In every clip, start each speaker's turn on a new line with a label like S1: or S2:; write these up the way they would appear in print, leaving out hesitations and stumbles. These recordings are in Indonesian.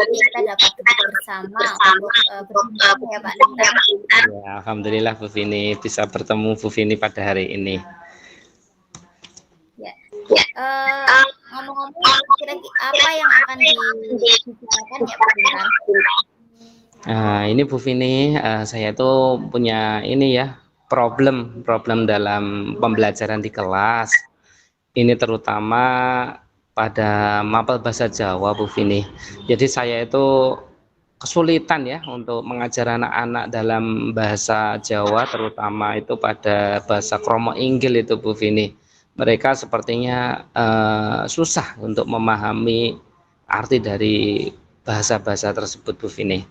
S1: ini kita dapat duduk bersama untuk berbincang ya Pak Lintang.
S2: Ya, alhamdulillah Bu Vini bisa bertemu Bu Vini pada hari ini.
S1: Ya. Ngomong-ngomong, kira-kira apa yang akan dibicarakan ya Pak Lintang?
S2: Ini Bu Vini, saya tuh punya ini ya problem dalam pembelajaran di kelas. Ini terutama pada mapel bahasa Jawa Bu Vini. Jadi saya itu kesulitan ya untuk mengajar anak-anak dalam bahasa Jawa, terutama itu pada bahasa Kromo Inggil itu Bu Vini. Mereka sepertinya susah untuk memahami arti dari bahasa-bahasa tersebut Bu Vini.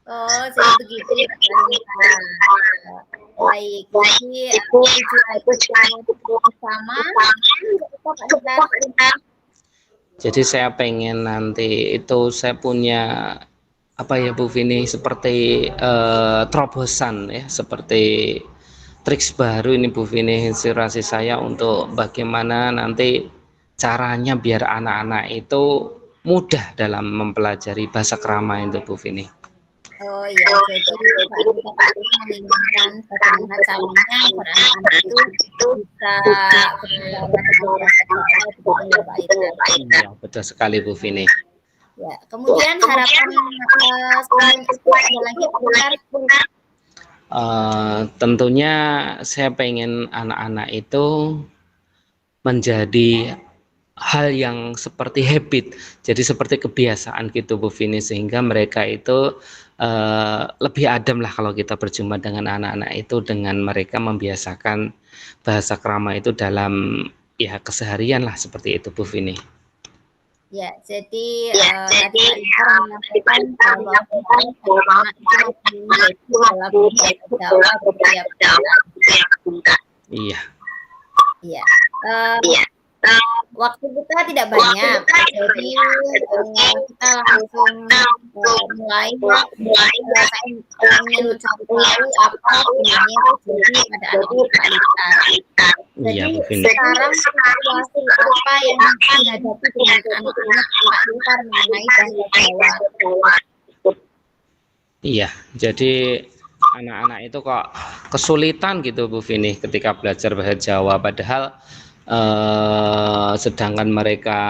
S1: Oh, jadi begitu ya Pak Lintang. Baik, jadi tujuan bersama apa Pak Lintang?
S2: Jadi saya pengen nanti itu saya punya apa ya Bu Vini seperti terobosan ya, seperti triks baru ini Bu Vini, inspirasi saya untuk bagaimana nanti caranya biar anak-anak itu mudah dalam mempelajari bahasa Krama itu Bu Vini.
S1: Oh iya, jadi Pak Lintang menginginkan bagaimana caranya anak-anak itu bisa berbicara Pak Lintang.
S2: Iya, betul sekali Bu Vini.
S1: Ya, kemudian harapan selain itu ada lagi Pak.
S2: Tentunya saya pengen anak-anak itu menjadi hal yang seperti habit, jadi seperti kebiasaan gitu Bu Vini, sehingga mereka itu lebih adem lah kalau kita berjumpa dengan anak-anak itu, dengan mereka membiasakan bahasa Krama itu dalam ya keseharian lah, seperti itu Bu Vini.
S1: Ya, jadi tadi Pak Lintang menyampaikan bahwa anak itu menjadi dalam bahasa Jawa.
S2: Iya.
S1: Iya. Waktu kita tidak banyak, jadi kita langsung mulai. Saya ingin mencari tahu apa sebenarnya terjadi pada anak-anak Pak Lintang. Jadi sekarang situasi apa yang dihadapi dengan anak-anak Pak Lintang mengenai bahasa Jawa?
S2: Iya, jadi anak-anak itu kok kesulitan gitu Bu Vini ketika belajar bahasa Jawa, padahal sedangkan mereka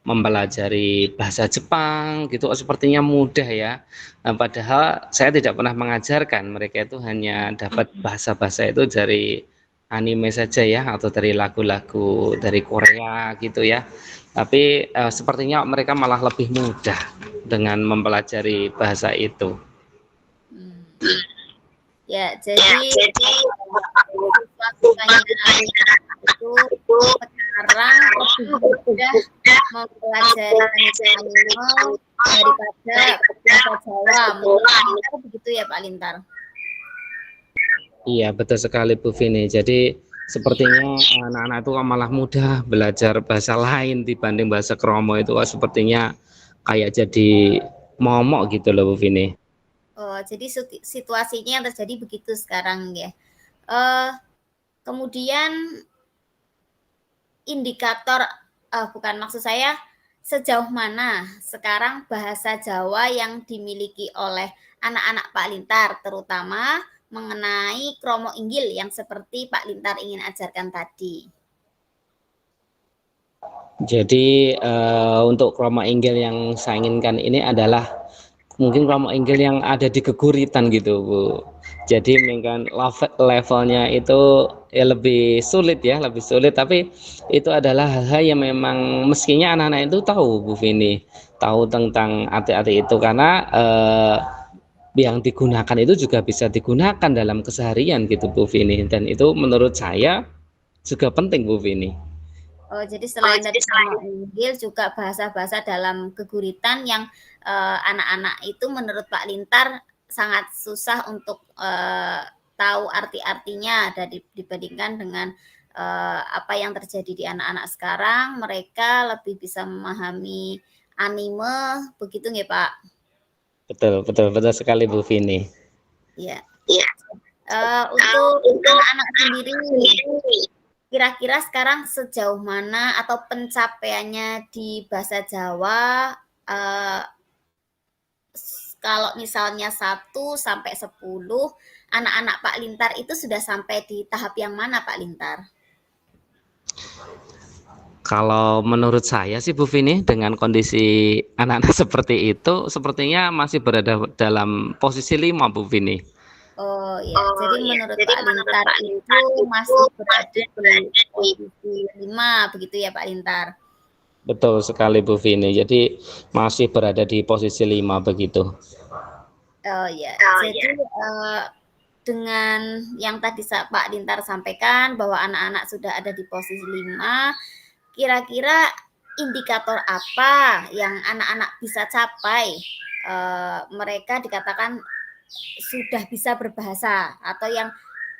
S2: mempelajari bahasa Jepang gitu sepertinya mudah ya. Padahal saya tidak pernah mengajarkan, mereka itu hanya dapat bahasa-bahasa itu dari anime saja ya, atau dari lagu-lagu dari Korea gitu ya. Tapi sepertinya mereka malah lebih mudah dengan mempelajari bahasa itu.
S1: Ya, jadi itu sekarang lebih mudah mempelajari anime daripada bahasa Jawa. Mungkin begitu ya Pak Lintang?
S2: Iya, betul sekali Bu Vini. Jadi sepertinya anak-anak itu malah mudah belajar bahasa lain dibanding bahasa Kromo itu, sepertinya kayak jadi momok gitu loh Bu Vini.
S1: Oh, jadi situasinya yang terjadi begitu sekarang ya. Kemudian indikator, bukan, maksud saya sejauh mana sekarang bahasa Jawa yang dimiliki oleh anak-anak Pak Lintar, terutama mengenai Kromo Inggil yang seperti Pak Lintar ingin ajarkan tadi.
S2: Jadi untuk Kromo Inggil yang saya inginkan ini adalah mungkin Kromo Inggil yang ada di Geguritan gitu Bu. Jadi mungkin levelnya itu ya lebih sulit, tapi itu adalah hal-hal yang memang meskinya anak-anak itu tahu Bu Vini, tahu tentang arti-arti itu, karena yang digunakan itu juga bisa digunakan dalam keseharian gitu Bu Vini, dan itu menurut saya juga penting Bu Vini.
S1: Oh, jadi selain dari Kromo Inggil juga bahasa-bahasa dalam Geguritan yang anak-anak itu menurut Pak Lintar sangat susah untuk tahu arti-artinya dibandingkan dengan apa yang terjadi di anak-anak sekarang. Mereka lebih bisa memahami anime, begitu nggak Pak?
S2: Betul sekali Bu Vini.
S1: Iya. Untuk anak-anak sendiri, kira-kira sekarang sejauh mana atau pencapaiannya di bahasa Jawa uh, kalau misalnya 1 sampai 10, anak-anak Pak Lintar itu sudah sampai di tahap yang mana Pak Lintar?
S2: Kalau menurut saya sih Bu Vini, dengan kondisi anak-anak seperti itu, sepertinya masih berada dalam posisi 5 Bu Vini.
S1: Oh ya, jadi menurut Pak Lintar itu masih berada di posisi 5, begitu ya Pak Lintar?
S2: Betul sekali Bu Vini, jadi masih berada di posisi 5 begitu.
S1: Oh ya, jadi dengan yang tadi Pak Lintar sampaikan bahwa anak-anak sudah ada di posisi 5, kira-kira indikator apa yang anak-anak bisa capai mereka dikatakan sudah bisa berbahasa, atau yang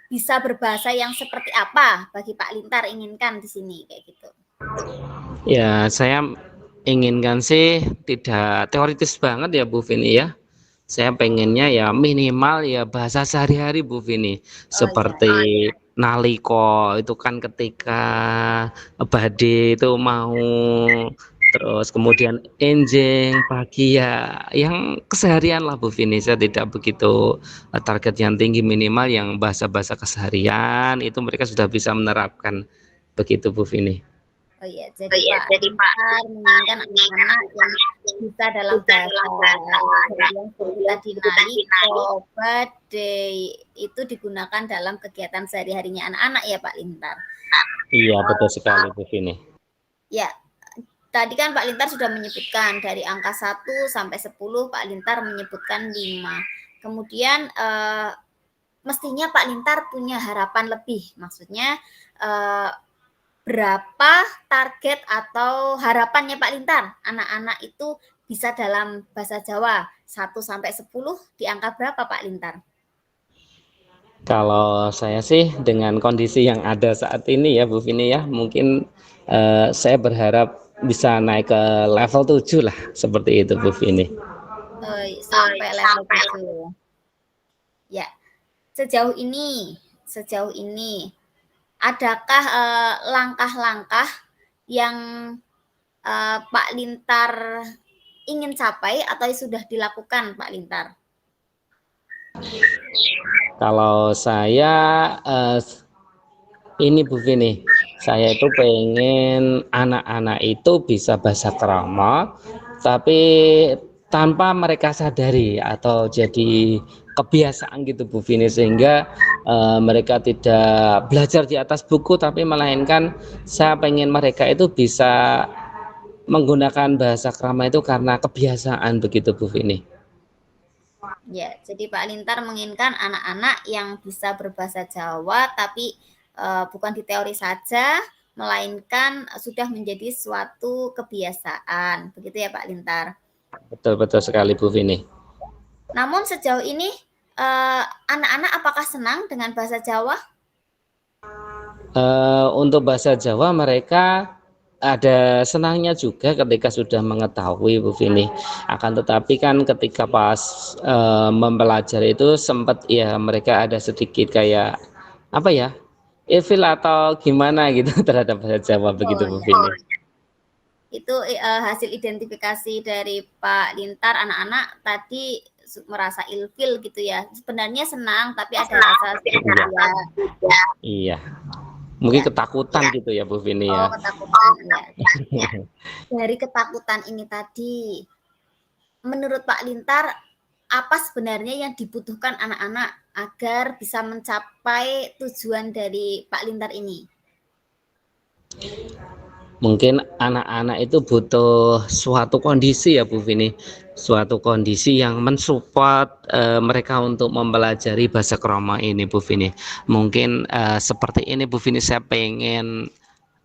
S1: bisa berbahasa yang seperti apa bagi Pak Lintar inginkan di sini kayak gitu?
S2: Ya, saya inginkan sih tidak teoritis banget ya Bu Vini ya. Saya pengennya ya minimal ya bahasa sehari-hari Bu Vini. Seperti naliko itu kan ketika badhe itu mau, terus kemudian enjing pagi ya yang keseharian lah Bu Vini. Saya tidak begitu target yang tinggi, minimal yang bahasa-bahasa keseharian itu mereka sudah bisa menerapkan begitu Bu Vini.
S1: Oh iya, jadi Pak Lintar menginginkan anak-anak yang bisa dalam bahasa yang tadi naliko, badai itu digunakan dalam kegiatan sehari-harinya anak-anak ya Pak Lintar.
S2: Iya, betul sekali Bu Vini.
S1: Ya, tadi kan Pak Lintar sudah menyebutkan dari angka 1 sampai 10 Pak Lintar menyebutkan 5. Kemudian mestinya Pak Lintar punya harapan lebih, maksudnya berapa target atau harapannya Pak Lintar anak-anak itu bisa dalam bahasa Jawa 1 sampai 10 di angka berapa Pak Lintar?
S2: Kalau saya sih dengan kondisi yang ada saat ini ya Bu Vini ya, mungkin saya berharap bisa naik ke level 7 lah, seperti itu Bu Vini.
S1: Sampai level 7. Ya, sejauh ini adakah langkah-langkah yang Pak Lintar ingin capai atau sudah dilakukan Pak Lintar?
S2: Kalau saya ini Bu Vini, saya itu pengen anak-anak itu bisa bahasa krama, tapi tanpa mereka sadari atau jadi kebiasaan gitu Bu Vini, sehingga mereka tidak belajar di atas buku, tapi melainkan saya pengen mereka itu bisa menggunakan bahasa krama itu karena kebiasaan begitu Bu Vini.
S1: Ya, jadi Pak Lintar menginginkan anak-anak yang bisa berbahasa Jawa, tapi bukan di teori saja, melainkan sudah menjadi suatu kebiasaan. Begitu ya Pak Lintar?
S2: Betul-betul sekali Bu Vini.
S1: Namun sejauh ini anak-anak apakah senang dengan bahasa Jawa?
S2: Untuk bahasa Jawa mereka ada senangnya juga ketika sudah mengetahui Bu Vini. Akan tetapi kan ketika pas mempelajari itu sempat ya mereka ada sedikit kayak apa ya, ilfil atau gimana gitu terhadap bahasa Jawa begitu Bu Vini.
S1: Itu hasil identifikasi dari Pak Lintar, anak-anak tadi merasa ilfil gitu ya. Sebenarnya senang tapi ada rasa
S2: ya. Iya. Mungkin ya, ketakutan ya. Gitu ya Bu Vini ya.
S1: Oh, ketakutan ya. Dari ketakutan ini tadi, menurut Pak Lintar, apa sebenarnya yang dibutuhkan anak-anak agar bisa mencapai tujuan dari Pak Lintar ini?
S2: Mungkin anak-anak itu butuh suatu kondisi ya Bu Vini, suatu kondisi yang mensupport mereka untuk mempelajari bahasa krama ini Bu Vini. Mungkin seperti ini Bu Vini, saya pengen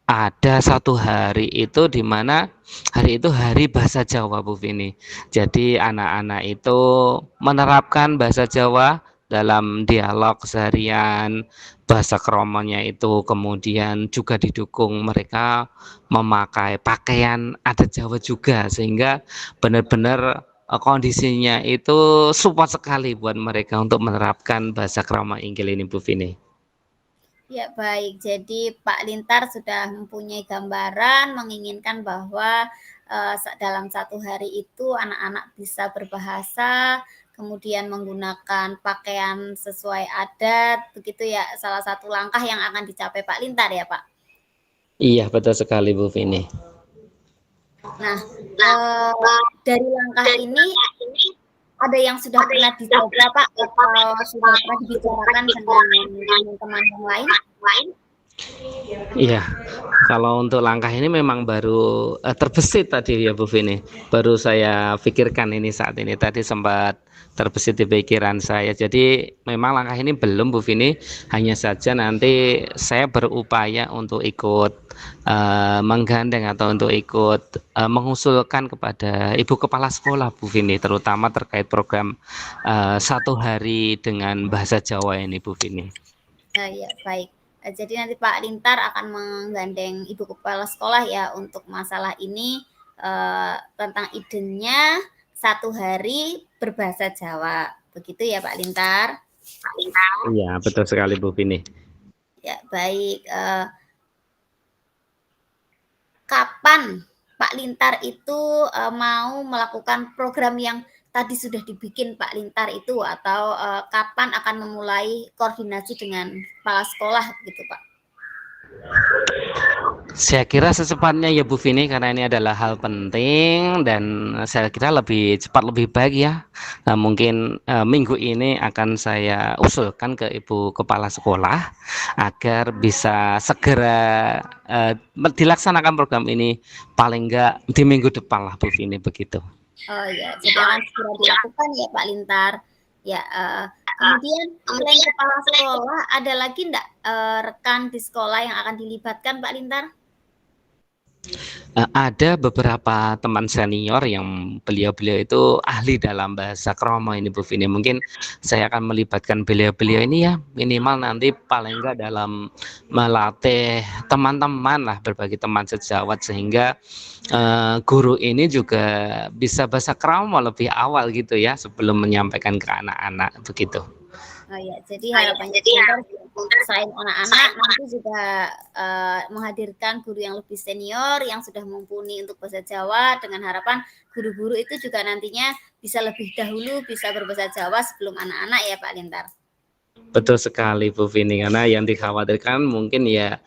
S2: ada satu hari itu di mana hari itu hari bahasa Jawa Bu Vini. Jadi anak-anak itu menerapkan bahasa Jawa dalam dialog seharian, bahasa kromanya itu kemudian juga didukung mereka memakai pakaian adat Jawa juga, sehingga benar-benar kondisinya itu support sekali buat mereka untuk menerapkan bahasa krama Inggil ini Bu Vini.
S1: Ya baik, jadi Pak Lintar sudah mempunyai gambaran menginginkan bahwa dalam 1 hari itu anak-anak bisa berbahasa, kemudian menggunakan pakaian sesuai adat, begitu ya, salah satu langkah yang akan dicapai Pak Lintar ya, Pak?
S2: Iya, betul sekali Bu Vini.
S1: Nah, dari langkah ini ada yang sudah pernah dicoba Pak, atau sudah pernah dibicarakan dengan teman-teman yang lain?
S2: Iya, kalau untuk langkah ini memang baru terbesit tadi ya Bu Vini. Baru saya pikirkan ini saat ini, tadi sempat terbesit di pikiran saya. Jadi memang langkah ini belum Bu Vini, hanya saja nanti saya berupaya untuk ikut menggandeng atau untuk ikut mengusulkan kepada Ibu Kepala Sekolah Bu Vini, terutama terkait program 1 hari dengan bahasa Jawa ini Bu Vini.
S1: Ya, baik. Jadi nanti Pak Lintar akan menggandeng Ibu Kepala Sekolah ya untuk masalah ini, tentang idenya 1 hari berbahasa Jawa. Begitu ya Pak Lintar?
S2: Iya, betul sekali Bu Vini.
S1: Ya, baik. Kapan Pak Lintar itu mau melakukan program yang tadi sudah dibikin Pak Lintar itu, atau kapan akan memulai koordinasi dengan kepala sekolah gitu Pak?
S2: Saya kira secepatnya ya Bu Vini, karena ini adalah hal penting dan saya kira lebih cepat lebih baik ya. Mungkin minggu ini akan saya usulkan ke Ibu Kepala Sekolah agar bisa segera dilaksanakan program ini, paling enggak di minggu depan lah Bu Vini, begitu.
S1: Oh ya, jadi akan segera dilakukan ya Pak Lintar. Ya, kemudian selain kepala sekolah, ada lagi enggak rekan di sekolah yang akan dilibatkan Pak Lintar?
S2: Ada beberapa teman senior yang beliau-beliau itu ahli dalam bahasa Kromo ini Bu Vini. Mungkin saya akan melibatkan beliau-beliau ini ya, minimal nanti paling enggak dalam melatih teman-teman lah, berbagi teman sejawat, sehingga guru ini juga bisa bahasa Kromo lebih awal gitu ya, sebelum menyampaikan ke anak-anak begitu.
S1: Oh ya, jadi harapannya selain anak-anak nanti juga menghadirkan guru yang lebih senior yang sudah mumpuni untuk bahasa Jawa, dengan harapan guru-guru itu juga nantinya bisa lebih dahulu bisa berbahasa Jawa sebelum anak-anak ya Pak Lintar.
S2: Betul sekali Bu Vini, karena yang dikhawatirkan mungkin ya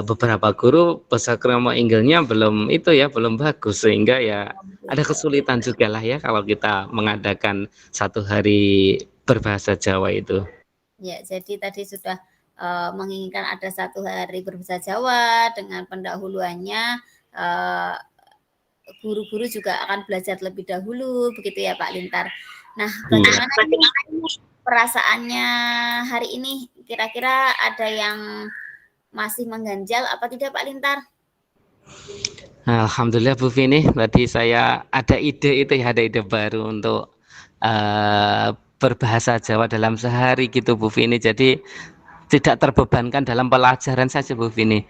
S2: beberapa guru bahasa Kromo Inggilnya belum itu ya, belum bagus, sehingga ya ada kesulitan juga lah ya kalau kita mengadakan 1 hari berbahasa Jawa itu.
S1: Ya, jadi tadi sudah menginginkan ada 1 hari berbahasa Jawa dengan pendahuluannya guru-guru juga akan belajar lebih dahulu, begitu ya Pak Lintar. Nah, bagaimana perasaannya hari ini? Kira-kira ada yang masih mengganjal apa tidak Pak Lintar?
S2: Alhamdulillah Bu Vini, tadi saya ada ide itu ya, ada ide baru untuk berbahasa Jawa dalam sehari gitu Bu Vini. Jadi tidak terbebankan dalam pelajaran saja Bu Vini.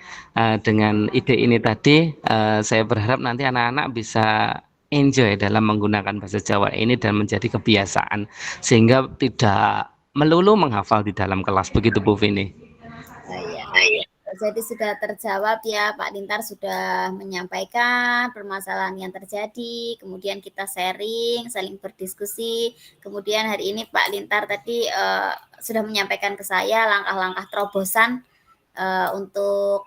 S2: Dengan ide ini tadi, saya berharap nanti anak-anak bisa enjoy dalam menggunakan bahasa Jawa ini dan menjadi kebiasaan, sehingga tidak melulu menghafal di dalam kelas, begitu Bu Vini.
S1: Jadi sudah terjawab ya, Pak Lintar sudah menyampaikan permasalahan yang terjadi, kemudian kita sharing, saling berdiskusi. Kemudian hari ini Pak Lintar tadi sudah menyampaikan ke saya langkah-langkah terobosan untuk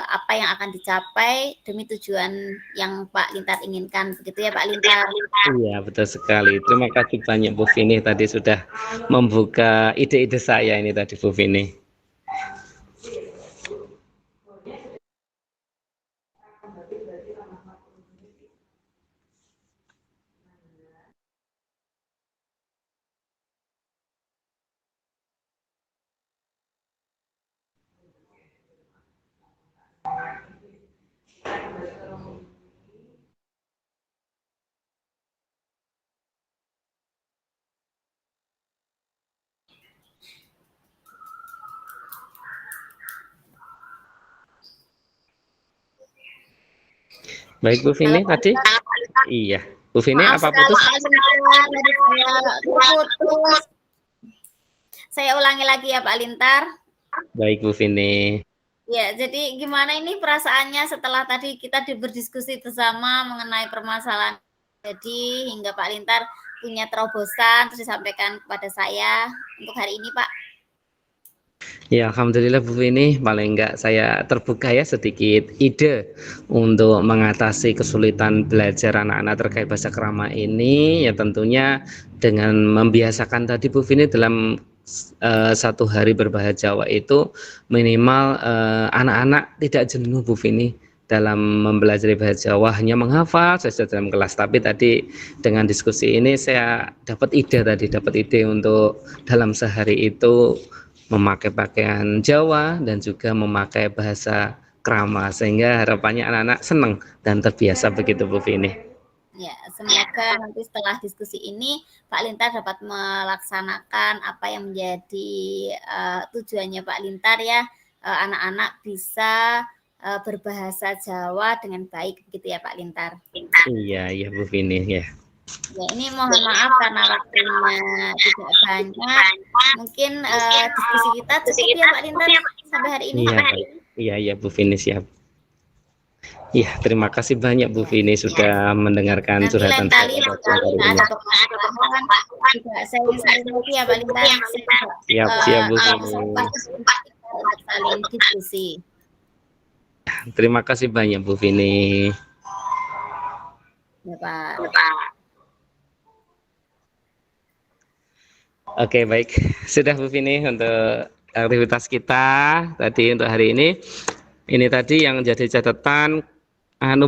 S1: apa yang akan dicapai demi tujuan yang Pak Lintar inginkan, begitu ya Pak Lintar?
S2: Iya, betul sekali. Terima kasih banyak Bu Vini, tadi sudah membuka ide-ide saya ini tadi Bu Vini. Baik Bu Vini tadi. Iya, Bu Vini apa putus?
S1: Saya ulangi lagi ya Pak Lintar.
S2: Baik Bu Vini.
S1: Ya, jadi gimana ini perasaannya setelah tadi kita berdiskusi bersama mengenai permasalahan jadi hingga Pak Lintar punya terobosan terus disampaikan kepada saya untuk hari ini, Pak?
S2: Ya, alhamdulillah Bu ini paling enggak saya terbuka ya sedikit ide untuk mengatasi kesulitan belajar anak-anak terkait bahasa Krama ini ya tentunya dengan membiasakan tadi Bu Vini dalam satu hari berbahasa Jawa itu minimal anak-anak tidak jenuh Bu Vini dalam mempelajari bahasa Jawa hanya menghafal saja dalam kelas, tapi tadi dengan diskusi ini saya dapat ide untuk dalam sehari itu memakai pakaian Jawa dan juga memakai bahasa Krama sehingga harapannya anak-anak senang dan terbiasa begitu Bu Vini.
S1: Ya, semoga nanti setelah diskusi ini Pak Lintar dapat melaksanakan apa yang menjadi tujuannya Pak Lintar ya, anak-anak bisa berbahasa Jawa dengan baik begitu ya Pak Lintar.
S2: Iya, iya Bu Vini ya.
S1: Ya, ini mohon maaf karena waktunya tidak banyak. Mungkin diskusi kita cukup ya Pak Lintar sampai hari ini.
S2: Iya, iya, iya Bu Vini siap. Iya, terima kasih banyak Bu Vini sudah mendengarkan
S1: Nanti lain
S2: curhatan
S1: kali
S2: saya
S1: jika ada permasalahan juga saya sharing lagi ya Pak Lintar.
S2: Siap, siap Bu Vini.
S1: Untuk saling diskusi.
S2: Terima kasih banyak Bu Vini.
S1: Ya Pak.
S2: Oke, baik. Sudah Bu Vini untuk aktivitas kita tadi untuk hari ini. Ini tadi yang jadi catatan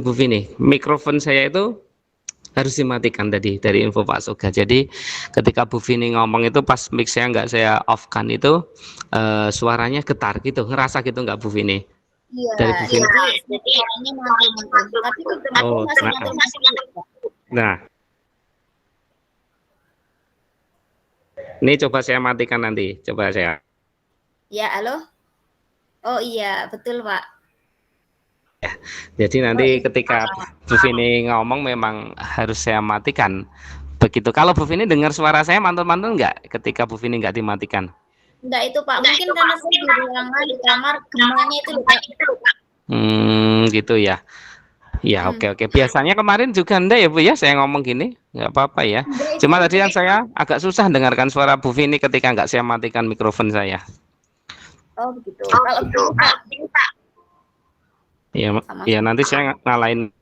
S2: Bu Vini, mikrofon saya itu harus dimatikan tadi dari info Pak Soga. Jadi ketika Bu Vini ngomong itu pas mic saya nggak saya off kan itu suaranya getar gitu, ngerasa gitu nggak Bu Vini?
S1: Iya,
S2: Dari Bu Vini.
S1: jadi suaranya mantul-mantul. Tapi aku masih mantul-mantul.
S2: Nah, ini coba saya matikan nanti. Coba saya.
S1: Ya, halo? Oh iya, betul Pak.
S2: Ya, jadi nanti ketika Bu Vini ngomong memang harus saya matikan. Begitu. Kalau Bu Vini dengar suara saya mantul-mantul nggak ketika Bu Vini nggak dimatikan?
S1: Enggak itu Pak, mungkin karena saya di ruangan, di kamar, gemanya itu loh Pak.
S2: Gitu ya. Ya, oke. Biasanya kemarin juga enggak ya Bu ya, saya ngomong gini, nggak apa-apa ya. Cuma tadi yang saya agak susah dengarkan suara Bu Vini ketika nggak saya matikan mikrofon saya.
S1: Oh begitu. Kalau begitu Pak.
S2: Ya, ya nanti saya ngalahin.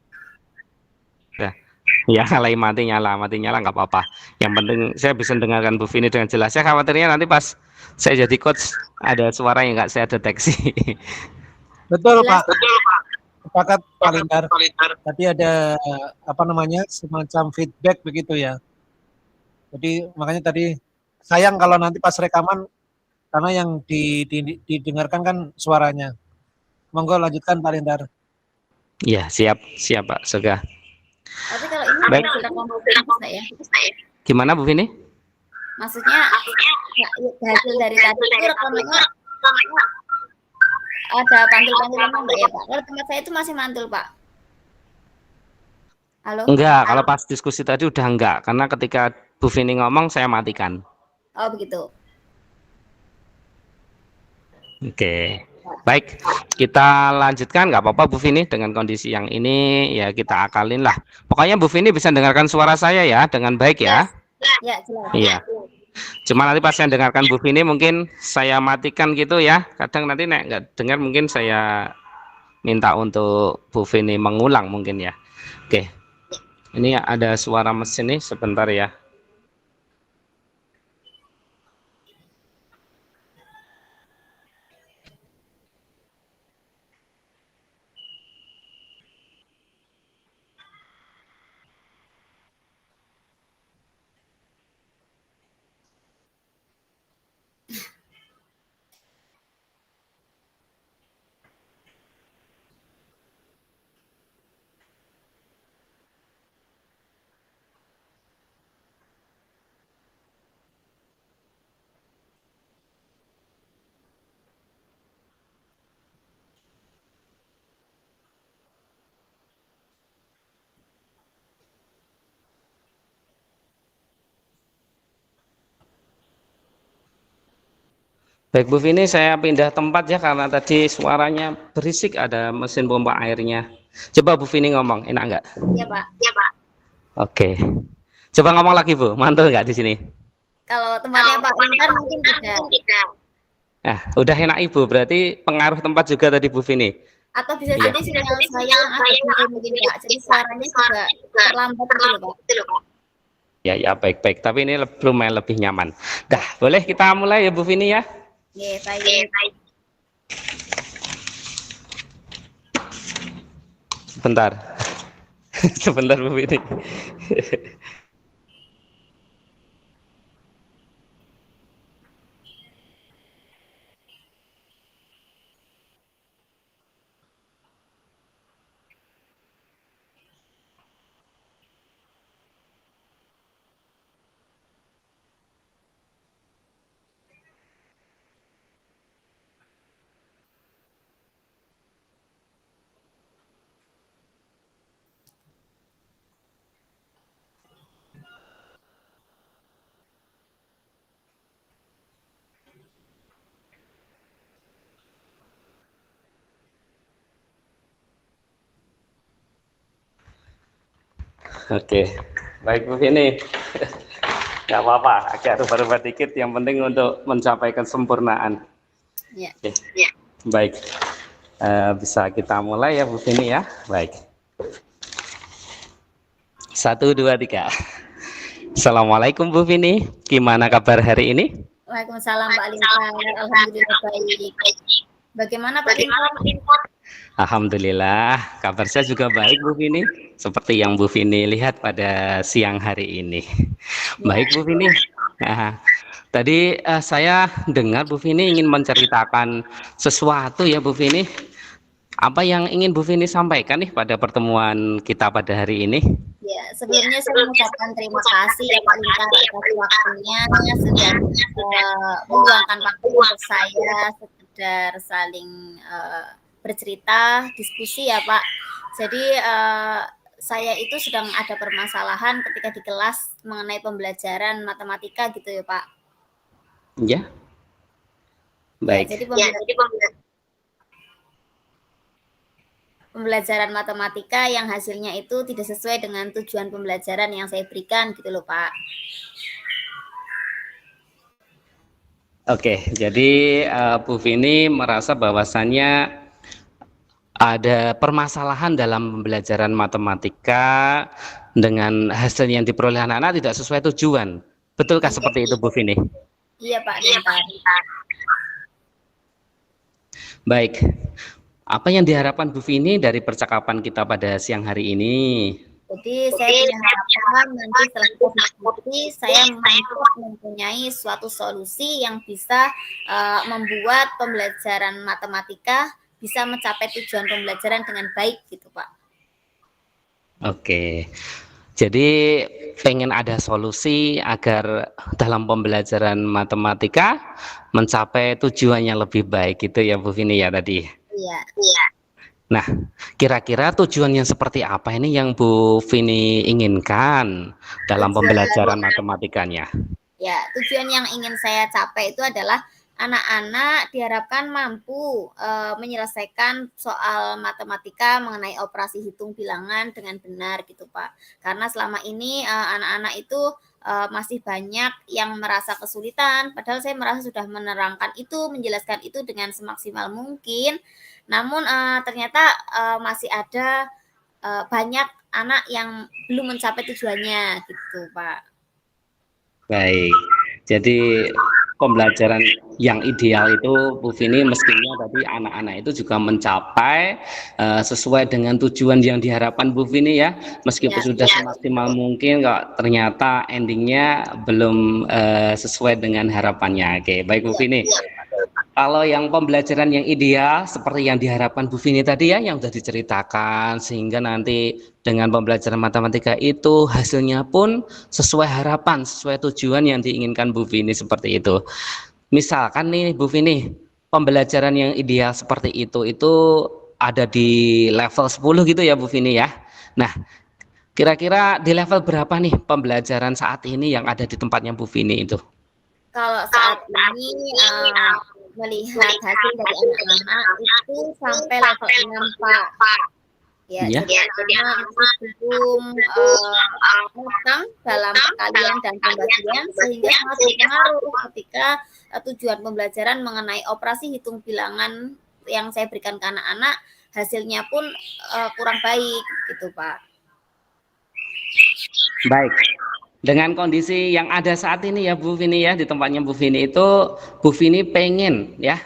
S2: Ya, ngalahin mati nyala nggak apa-apa. Yang penting saya bisa dengarkan Bu Vini dengan jelas. Saya khawatirnya nanti pas saya jadi coach ada suara yang nggak saya deteksi.
S3: Betul Pak. Sepakat Pak Lintar. Tadi ada apa namanya semacam feedback begitu ya. Jadi makanya tadi sayang kalau nanti pas rekaman karena yang didengarkan kan suaranya. Monggo lanjutkan Pak Lintar.
S2: Ya, siap Pak Soga.
S1: Tapi kalau ini baik. Bisa ya.
S2: Gimana Bu Vini?
S1: Maksudnya hasil dari tadi itu rekamannya ada pantul-pantulan enggak ya Pak? Kalau tempat saya itu masih mantul Pak. Halo?
S2: Enggak, kalau pas diskusi tadi udah enggak, karena ketika Bu Vini ngomong saya matikan.
S1: Oh begitu.
S2: Oke, baik, kita lanjutkan nggak apa-apa Bu Vini dengan kondisi yang ini ya kita akalin lah. Pokoknya Bu Vini bisa dengarkan suara saya ya dengan baik ya.
S1: Ya jelas.
S2: Iya. Cuma nanti pas saya dengarkan Bu Vini mungkin saya matikan gitu ya. Kadang nanti nek nggak dengar mungkin saya minta untuk Bu Vini mengulang mungkin ya. Oke, ini ada suara mesin nih sebentar ya. Baik Bu Vini, saya pindah tempat ya karena tadi suaranya berisik, ada mesin pompa airnya. Coba Bu Vini ngomong, enak nggak?
S1: Iya Pak.
S2: Oke. Coba ngomong lagi Bu, mantul nggak di sini?
S1: Kalau tempatnya Pak Lintar mungkin tidak.
S2: Nah, udah enak Ibu, berarti pengaruh tempat juga tadi Bu Vini.
S1: Atau bisa
S2: Iya.
S1: jadi sinyal saya yang agak turun mungkin Pak. Jadi suaranya juga terlambat gitu loh Pak.
S2: Ya, baik-baik. Tapi ini lumayan lebih nyaman. Dah, boleh kita mulai ya Bu Vini ya?
S1: Oke, baik.
S2: Sebentar. Sebentar Bu Vini. Oke, baik Bu Vini. Nggak apa-apa, agak rubah-rubah dikit. Yang penting untuk mencapai kesempurnaan.
S1: Ya.
S2: Oke. Baik, bisa kita mulai ya Bu Vini ya. Baik. 1, 2, 3. Assalamualaikum Bu Vini, gimana kabar hari ini?
S1: Waalaikumsalam Pak Lintar. Alhamdulillah baik. Bagaimana Pak Lintar?
S2: Alhamdulillah, kabar saya juga baik Bu Vini. Seperti yang Bu Vini lihat pada siang hari ini. Baik Bu Vini. Nah, tadi saya dengar Bu Vini ingin menceritakan sesuatu ya Bu Vini. Apa yang ingin Bu Vini sampaikan nih pada pertemuan kita pada hari ini?
S1: Ya, sebelumnya saya mengucapkan terima kasih ya Pak Lintar atas waktunya sudah meluangkan waktu untuk saya sekedar saling bercerita, diskusi ya Pak. Jadi saya itu sedang ada permasalahan ketika di kelas mengenai pembelajaran matematika gitu ya Pak.
S2: Ya. Baik.
S1: Ya, jadi pembelajaran matematika yang hasilnya itu tidak sesuai dengan tujuan pembelajaran yang saya berikan gitu loh Pak.
S2: Oke, jadi Bu Vini merasa bahwasannya ada permasalahan dalam pembelajaran matematika dengan hasil yang diperoleh anak-anak tidak sesuai tujuan. Betulkah seperti itu Bu Vini?
S1: Iya Pak Lintar.
S2: Baik, apa yang diharapkan Bu Vini dari percakapan kita pada siang hari ini?
S1: Jadi saya punya harapan nanti setelah kita diskusi saya mampu mempunyai suatu solusi yang bisa membuat pembelajaran matematika bisa mencapai tujuan pembelajaran dengan baik gitu Pak.
S2: Oke, jadi pengen ada solusi agar dalam pembelajaran matematika mencapai tujuannya lebih baik gitu ya Bu Vini ya tadi.
S1: Iya.
S2: Nah, kira-kira tujuannya seperti apa ini yang Bu Vini inginkan dalam pembelajaran matematikanya?
S1: Ya, tujuan yang ingin saya capai itu adalah anak-anak diharapkan mampu menyelesaikan soal matematika mengenai operasi hitung bilangan dengan benar gitu Pak. Karena selama ini anak-anak itu masih banyak yang merasa kesulitan, padahal saya merasa sudah menerangkan itu, menjelaskan itu dengan semaksimal mungkin. Namun ternyata masih ada banyak anak yang belum mencapai tujuannya gitu Pak.
S2: Baik, jadi pembelajaran yang ideal itu Bu Vini mestinya tadi anak-anak itu juga mencapai sesuai dengan tujuan yang diharapkan Bu Vini ya, meskipun sudah semaksimal mungkin kok ternyata endingnya belum sesuai dengan harapannya. Oke, baik Bu Vini. Kalau yang pembelajaran yang ideal seperti yang diharapkan Bu Vini tadi ya, yang sudah diceritakan, sehingga nanti dengan pembelajaran matematika itu hasilnya pun sesuai harapan, sesuai tujuan yang diinginkan Bu Vini seperti itu. Misalkan nih Bu Vini, pembelajaran yang ideal seperti itu ada di level 10 gitu ya Bu Vini ya. Nah, kira-kira di level berapa nih pembelajaran saat ini yang ada di tempatnya Bu Vini itu?
S1: Kalau saat ini melihat hasil dari anak-anak itu sampai level 6, Pak. Ya,
S2: Iya.
S1: jadi anak masih belum matang dalam perkalian dan pembagian, sehingga sangat berpengaruh ketika tujuan pembelajaran mengenai operasi hitung bilangan yang saya berikan ke anak-anak, hasilnya pun kurang baik, gitu Pak.
S2: Baik. Dengan kondisi yang ada saat ini ya Bu Vini ya, di tempatnya Bu Vini itu, Bu Vini pengen ya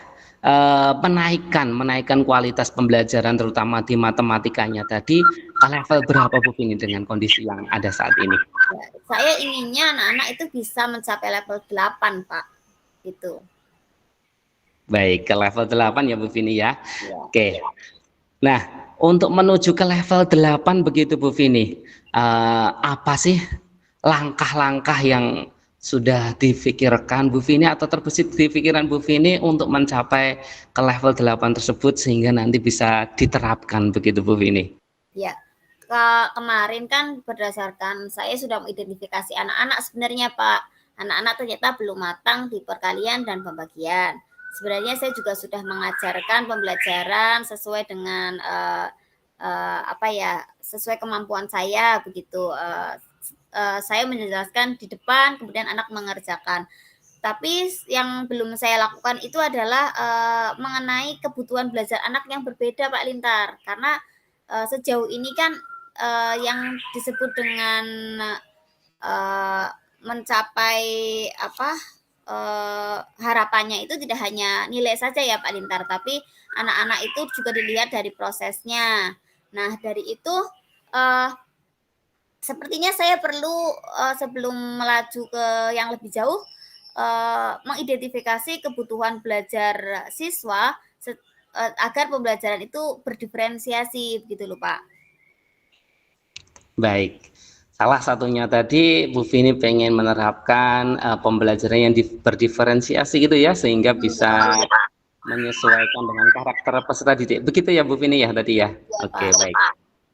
S2: menaikkan kualitas pembelajaran terutama di matematikanya tadi ke level berapa Bu Vini dengan kondisi yang ada saat ini?
S1: Ya, saya inginnya anak-anak itu bisa mencapai level 8, Pak. Gitu.
S2: Baik, ke level 8 ya Bu Vini ya.
S1: Ya.
S2: Oke. Nah, untuk menuju ke level 8 begitu Bu Vini, apa sih langkah-langkah yang sudah difikirkan Bu Vini atau terbesit di pikiran Bu Vini untuk mencapai ke level 8 tersebut sehingga nanti bisa diterapkan begitu Bu Vini?
S1: Ya, kemarin kan berdasarkan saya sudah mengidentifikasi anak-anak sebenarnya Pak. Anak-anak ternyata belum matang di perkalian dan pembagian. Sebenarnya saya juga sudah mengajarkan pembelajaran sesuai dengan sesuai kemampuan saya begitu. Saya menjelaskan di depan, kemudian anak mengerjakan. Tapi yang belum saya lakukan itu adalah mengenai kebutuhan belajar anak yang berbeda Pak Lintar. Karena sejauh ini kan yang disebut dengan mencapai harapannya itu tidak hanya nilai saja ya Pak Lintar, tapi anak-anak itu juga dilihat dari prosesnya. Nah dari itu sepertinya saya perlu sebelum melaju ke yang lebih jauh mengidentifikasi kebutuhan belajar siswa agar pembelajaran itu berdiferensiasi begitu loh Pak.
S2: Baik. Salah satunya tadi Bu Vini pengen menerapkan pembelajaran yang berdiferensiasi gitu ya sehingga bisa menyesuaikan dengan karakter peserta didik. Begitu ya Bu Vini ya tadi ya. Oke, baik.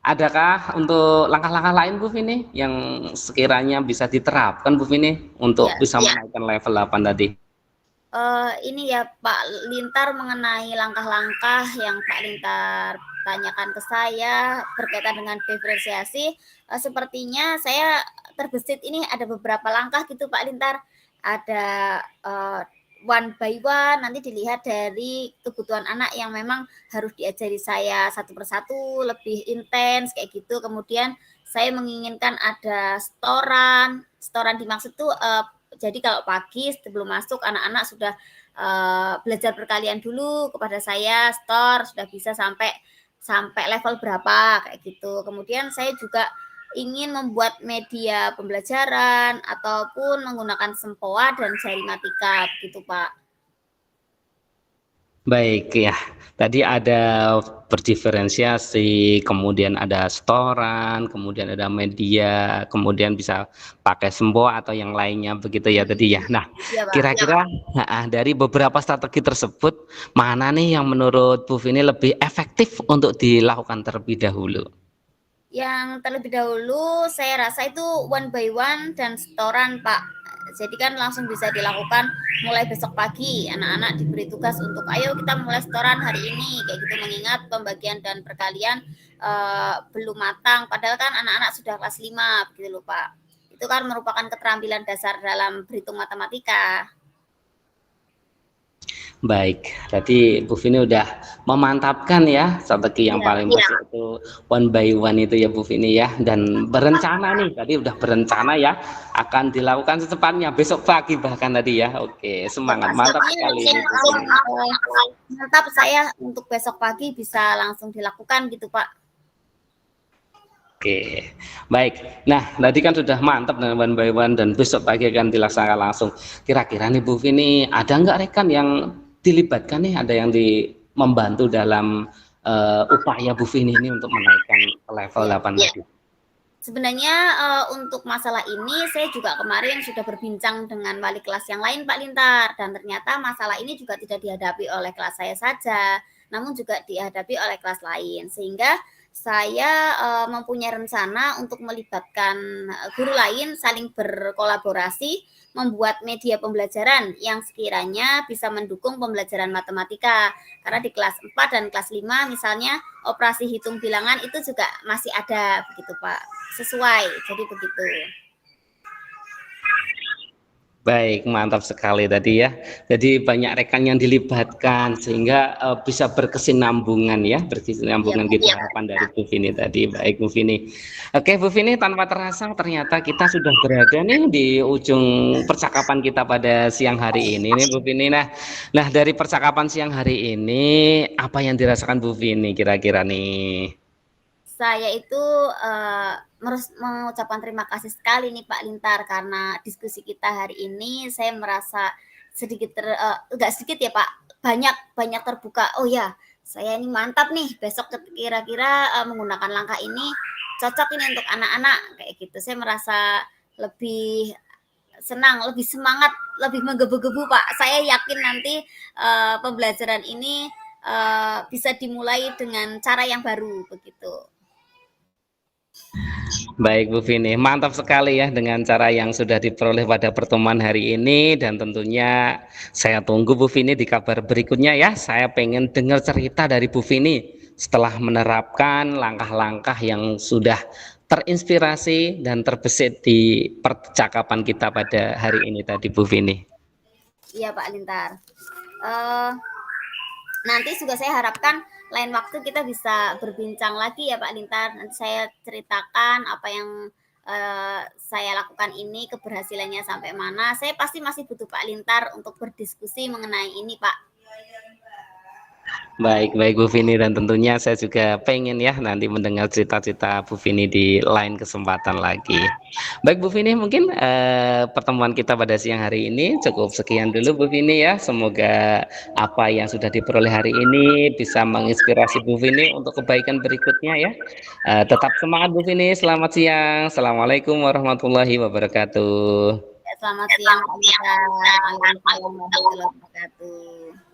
S2: Adakah untuk langkah-langkah lain Bu Vini yang sekiranya bisa diterapkan Bu Vini untuk bisa menaikkan level 8 tadi?
S1: Ini ya Pak Lintar mengenai langkah-langkah yang Pak Lintar tanyakan ke saya berkaitan dengan diferensiasi, sepertinya saya terbesit ini ada beberapa langkah gitu Pak Lintar. Ada one by one, nanti dilihat dari kebutuhan anak yang memang harus diajari saya satu persatu, lebih intens kayak gitu. Kemudian saya menginginkan ada setoran dimaksud tuh jadi kalau pagi sebelum masuk anak-anak sudah belajar perkalian dulu kepada saya, sudah bisa sampai level berapa kayak gitu. Kemudian saya juga ingin membuat media pembelajaran ataupun menggunakan sempoa dan jari matika begitu Pak.
S2: Baik ya, tadi ada berdiferensiasi, kemudian ada setoran, kemudian ada media, kemudian bisa pakai sempoa atau yang lainnya begitu ya tadi ya. Nah, kira-kira dari beberapa strategi tersebut, mana nih yang menurut Bu Vini lebih efektif untuk dilakukan terlebih dahulu?
S1: Yang terlebih dahulu saya rasa itu one by one dan setoran Pak. Jadi kan langsung bisa dilakukan mulai besok pagi. Anak-anak diberi tugas untuk ayo kita mulai setoran hari ini kayak gitu, mengingat pembagian dan perkalian belum matang. Padahal kan anak-anak sudah kelas 5 begitu loh Pak. Itu kan merupakan keterampilan dasar dalam berhitung matematika.
S2: Baik, tadi Bu Vini udah memantapkan ya strategi yang paling bagus itu one by one itu ya Bu Vini ya, dan berencana nih tadi udah berencana ya akan dilakukan secepatnya besok pagi bahkan tadi ya. Oke, semangat, mantap sekali ini Bu Vini.
S1: Mantap, saya untuk besok pagi bisa langsung dilakukan gitu Pak.
S2: Oke, baik. Nah, tadi kan sudah mantap dengan one by one dan besok pagi akan dilaksanakan langsung. Kira-kira nih Bu Vini, ada nggak rekan yang dilibatkan nih, ada yang membantu dalam upaya Bu Vini ini untuk menaikkan ke level 8 tadi?
S1: Sebenarnya untuk masalah ini saya juga kemarin sudah berbincang dengan wali kelas yang lain Pak Lintar, dan ternyata masalah ini juga tidak dihadapi oleh kelas saya saja, namun juga dihadapi oleh kelas lain, sehingga saya mempunyai rencana untuk melibatkan guru lain saling berkolaborasi membuat media pembelajaran yang sekiranya bisa mendukung pembelajaran matematika. Karena di kelas 4 dan kelas 5 misalnya operasi hitung bilangan itu juga masih ada begitu Pak. Sesuai. Jadi begitu.
S2: Baik, mantap sekali tadi ya. Jadi banyak rekan yang dilibatkan sehingga bisa berkesinambungan ya, berkesinambungan gitu harapan dari Bu Vini tadi. Baik Bu Vini. Oke Bu Vini, tanpa terasa ternyata kita sudah berada nih di ujung percakapan kita pada siang hari ini nih Bu Vini. Nah dari percakapan siang hari ini apa yang dirasakan Bu Vini kira-kira nih?
S1: Saya itu mengucapkan terima kasih sekali nih Pak Lintar karena diskusi kita hari ini saya merasa sedikit enggak sedikit ya Pak, banyak terbuka. Oh ya, saya ini mantap nih besok kira-kira menggunakan langkah ini cocok ini untuk anak-anak kayak gitu. Saya merasa lebih senang, lebih semangat, lebih menggebu-gebu Pak. Saya yakin nanti pembelajaran ini bisa dimulai dengan cara yang baru begitu.
S2: Baik Bu Vini, mantap sekali ya dengan cara yang sudah diperoleh pada pertemuan hari ini dan tentunya saya tunggu Bu Vini di kabar berikutnya ya. Saya pengen dengar cerita dari Bu Vini setelah menerapkan langkah-langkah yang sudah terinspirasi dan terbesit di percakapan kita pada hari ini tadi Bu Vini.
S1: Iya Pak Lintar. Nanti juga saya harapkan lain waktu kita bisa berbincang lagi ya Pak Lintar. Nanti saya ceritakan apa yang saya lakukan ini, keberhasilannya sampai mana. Saya pasti masih butuh Pak Lintar untuk berdiskusi mengenai ini Pak.
S2: Baik Bu Vini, dan tentunya saya juga pengen ya nanti mendengar cerita-cerita Bu Vini di lain kesempatan lagi. Baik Bu Vini, mungkin pertemuan kita pada siang hari ini cukup sekian dulu Bu Vini ya. Semoga apa yang sudah diperoleh hari ini bisa menginspirasi Bu Vini untuk kebaikan berikutnya ya. Tetap semangat Bu Vini, selamat siang. Assalamualaikum warahmatullahi wabarakatuh.
S1: Selamat siang Pak Lintar. Waalaikumsalam warahmatullahi wabarakatuh.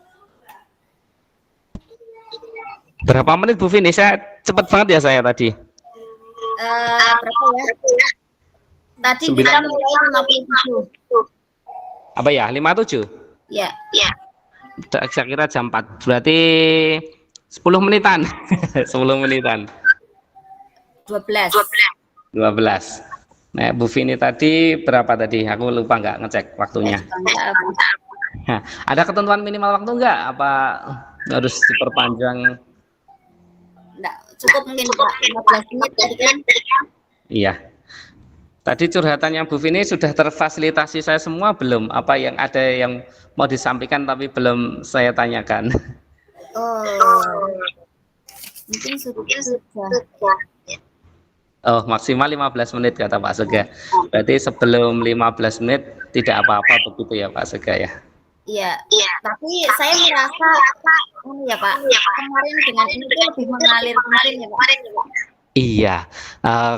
S2: Berapa menit Bu Vini? Saya cepat banget ya saya tadi.
S1: Berapa ya? Tadi kita mulai 57.
S2: Apa ya? 57?
S1: Ya.
S2: Saya kira jam 4. Berarti 10 menitan. 10 menitan.
S1: 12.
S2: Nah, Bu Vini tadi berapa tadi? Aku lupa nggak ngecek waktunya. Nah, ada ketentuan minimal waktu nggak? Apa harus diperpanjang?
S1: Enggak, cukup mungkin Pak, 15 menit tadi kan?
S2: Iya. Tadi curhatannya Bu Vini sudah terfasilitasi saya semua belum? Apa yang ada yang mau disampaikan tapi belum saya tanyakan?
S1: Oh, mungkin sudah.
S2: Oh, maksimal 15 menit kata Pak Sega. Berarti sebelum 15 menit tidak apa-apa begitu ya Pak Sega ya?
S1: Iya. Tapi saya merasa ya Pak, kemarin dengan ini tuh lebih mengalir kemarin ya Pak.
S2: Iya,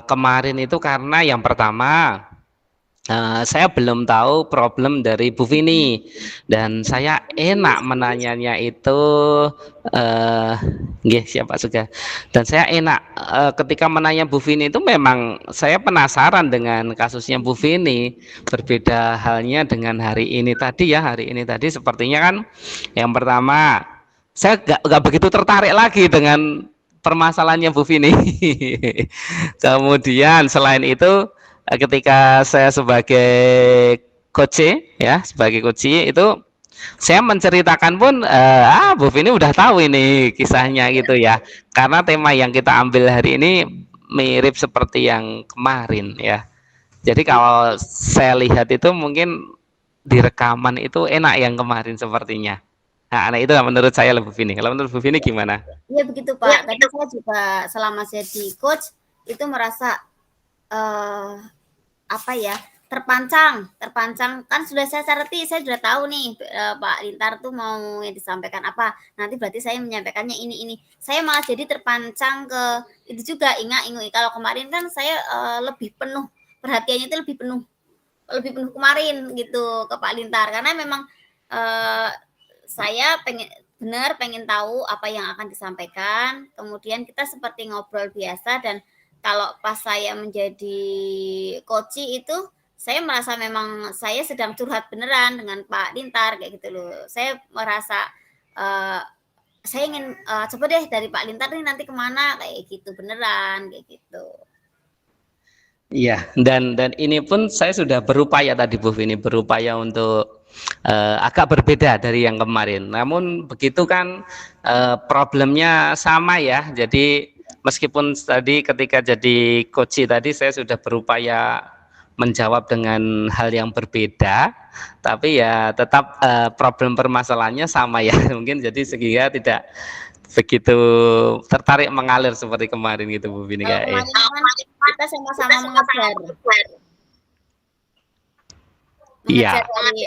S2: kemarin itu karena yang pertama saya belum tahu problem dari Bu Vini dan saya enak menanyanya itu siapa juga, dan saya enak ketika menanya Bu Vini itu memang saya penasaran dengan kasusnya Bu Vini. Berbeda halnya dengan hari ini tadi ya, hari ini tadi sepertinya kan yang pertama saya nggak begitu tertarik lagi dengan permasalahannya Bu Vini. Kemudian selain itu ketika saya sebagai coach ya, sebagai coach itu saya menceritakan pun Bu Vini udah tahu ini kisahnya gitu ya. Karena tema yang kita ambil hari ini mirip seperti yang kemarin ya. Jadi kalau saya lihat itu mungkin di rekaman itu enak yang kemarin sepertinya. Nah, itu menurut saya Bu Vini. Kalau menurut Bu Vini gimana?
S1: Iya begitu Pak. Tadi saya juga selama saya di coach itu merasa terpancang kan sudah saya ceriti, saya sudah tahu nih Pak Lintar tuh mau yang disampaikan apa, nanti berarti saya menyampaikannya ini saya malah jadi terpancang ke itu juga ingat kalau kemarin kan saya lebih penuh perhatiannya itu lebih penuh kemarin gitu ke Pak Lintar karena memang saya pengen benar pengen tahu apa yang akan disampaikan, kemudian kita seperti ngobrol biasa. Dan kalau pas saya menjadi coachee itu, saya merasa memang saya sedang curhat beneran dengan Pak Lintar kayak gitu loh. Saya merasa saya ingin coba deh dari Pak Lintar nih nanti kemana kayak gitu, beneran kayak gitu.
S2: Iya, dan ini pun saya sudah berupaya tadi Bu Vini, berupaya untuk agak berbeda dari yang kemarin. Namun begitu kan problemnya sama ya. Jadi meskipun tadi ketika jadi coachee tadi saya sudah berupaya menjawab dengan hal yang berbeda, tapi ya tetap problem permasalahannya sama ya. Mungkin jadi sehingga tidak begitu tertarik mengalir seperti kemarin gitu Bu Vini.
S1: Kalau kemarin kan kita sama-sama mengejar.
S2: Iya.
S1: Dari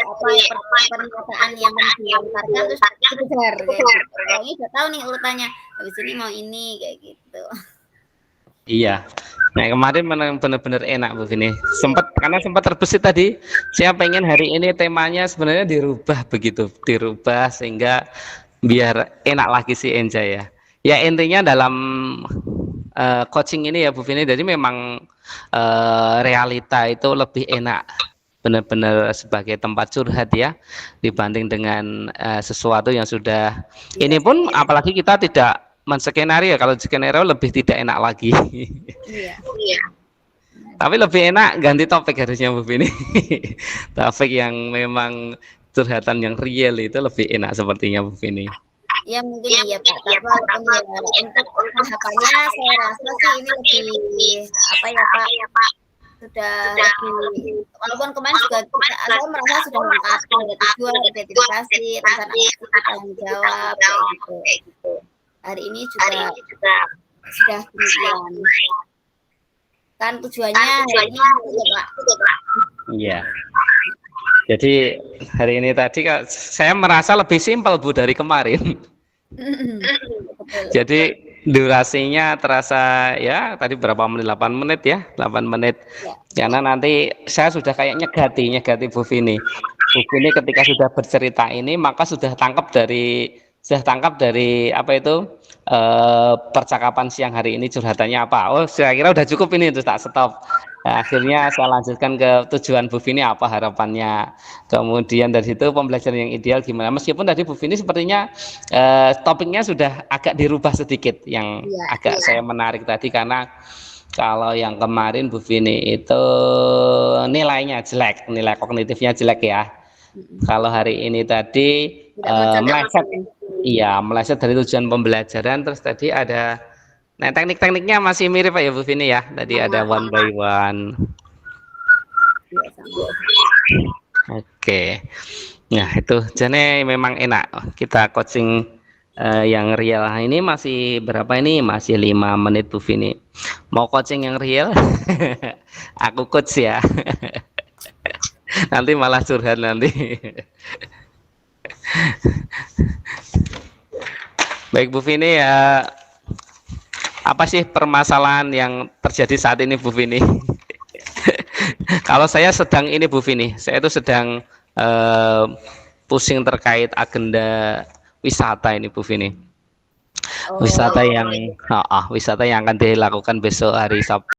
S1: pernyataan yang dilontarkan terus dikejar kayak gitu. Ini udah tahu nih urutannya. Habis ini mau ini kayak gitu.
S2: Iya. Nah kemarin benar-benar enak Bu Vini. Karena sempat terbesit tadi. Saya pengen hari ini temanya sebenarnya dirubah begitu, dirubah sehingga biar enak lagi si Enja ya. Ya intinya dalam coaching ini ya Bu Vini, jadi memang realita itu lebih enak benar-benar sebagai tempat curhat ya dibanding dengan sesuatu yang sudah ini pun apalagi kita tidak menskenario. Kalau skenario lebih tidak enak lagi. Iya. Tapi lebih enak ganti topik harusnya Bu Vini. Topik yang memang curhatan yang real itu lebih enak sepertinya Bu Vini.
S1: Ya mungkin iya Pak, tapi untuk tahapannya saya rasa sih ini lebih apa ya Pak, sudah lebih, walaupun kemarin juga saya merasa sudah lengkap, sudah tujuan, identifikasi, rencana aksi, tanggung jawab kayak gitu. Hari ini juga sudah demikian. Kan tujuannya hari ini ya Pak.
S2: Iya. Jadi hari ini tadi saya merasa lebih simpel Bu dari kemarin. Jadi durasinya terasa ya tadi berapa menit, 8 menit ya, 8 menit ya. Karena nanti saya sudah kayak nyegati Bu Vini. Bu Vini ketika sudah bercerita ini maka sudah tangkap dari apa itu percakapan siang hari ini curhatannya apa. Oh saya kira udah cukup ini, terus tak stop. Nah, akhirnya saya lanjutkan ke tujuan Bu Vini apa harapannya. Kemudian dari situ pembelajaran yang ideal gimana. Meskipun tadi Bu Vini sepertinya topiknya sudah agak dirubah sedikit, yang agak saya menarik tadi karena kalau yang kemarin Bu Vini itu nilainya jelek, nilai kognitifnya jelek ya. Kalau hari ini tadi meleset, meleset dari tujuan pembelajaran. Terus tadi ada, nah teknik-tekniknya masih mirip Pak ya Bu Vini ya. Tadi ada one by one. Oke. Nah itu jadi memang enak kita coaching yang real. Ini masih berapa ini? Masih 5 menit Bu Vini. Mau coaching yang real? Aku coach ya. Nanti malah curhat nanti. Baik Bu Vini ya, apa sih permasalahan yang terjadi saat ini Bu Vini? Kalau saya sedang ini Bu Vini, saya itu sedang pusing terkait agenda wisata ini Bu Vini. Wisata yang akan dilakukan besok hari Sabtu.